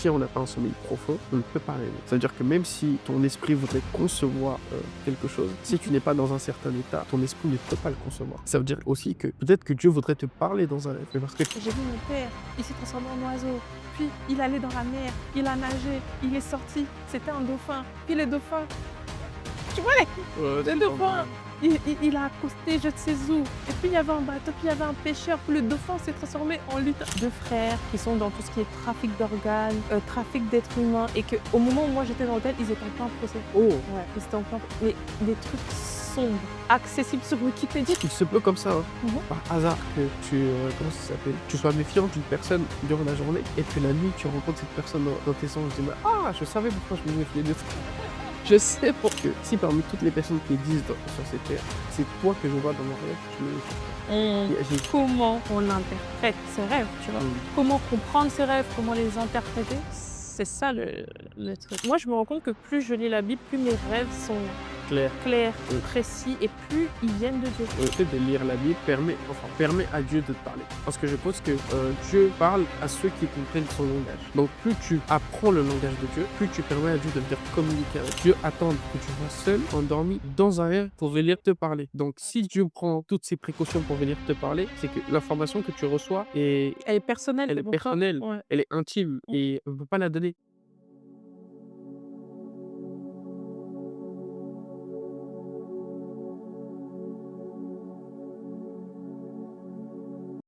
si on n'a pas un sommeil profond, on ne peut pas rêver. Ça veut dire que même si ton esprit voudrait concevoir quelque chose, si tu n'es pas dans un certain état, ton esprit ne peut pas le concevoir. Ça veut dire aussi que peut-être que Dieu voudrait te parler dans un rêve, mais parce que J'ai vu mon père, il s'est transformé en oiseau. Puis il allait dans la mer, il a nagé, il est sorti, c'était un dauphin. Puis le dauphin, tu vois le dauphin, il a accosté je ne sais où. Et puis il y avait un bateau, puis il y avait un pêcheur, puis le dauphin s'est transformé en lutin. Deux frères qui sont dans tout ce qui est trafic d'organes, trafic d'êtres humains, et qu'au moment où moi j'étais dans l'hôtel, ils étaient en plein procès. oh, Ouais, ils étaient en plein... Mais des trucs sombres, accessibles sur Wikipédia. il se peut comme ça, hein, Mhm. par hasard que comment ça s'appelle, tu sois méfiant d'une personne durant la journée et puis la nuit tu rencontres cette personne dans tes songes, tu dis ah je savais pourquoi je me méfiais de toi. Je sais pour que si parmi toutes les personnes qui existent sur cette terre, c'est toi que je vois dans mon rêve, je me méfie. Comment on interprète ces rêves, tu vois? Comment comprendre ces rêves, comment les interpréter? C'est ça le truc. Moi, je me rends compte que plus je lis la Bible, plus mes rêves sont Claire. clairs, Oui. précis, et plus ils viennent de Dieu. Le fait de lire la Bible permet à Dieu de te parler. Parce que je pense que Dieu parle à ceux qui comprennent son langage. Donc plus tu apprends le langage de Dieu, plus tu permets à Dieu de venir communiquer avec Dieu, attendre que tu sois seul, endormi, dans un rêve pour venir te parler. Donc si Dieu prend toutes ces précautions pour venir te parler, c'est que l'information que tu reçois Elle est personnelle, elle c'est est pour ça. personnelle, Ouais. elle est intime et on ne peut pas la donner.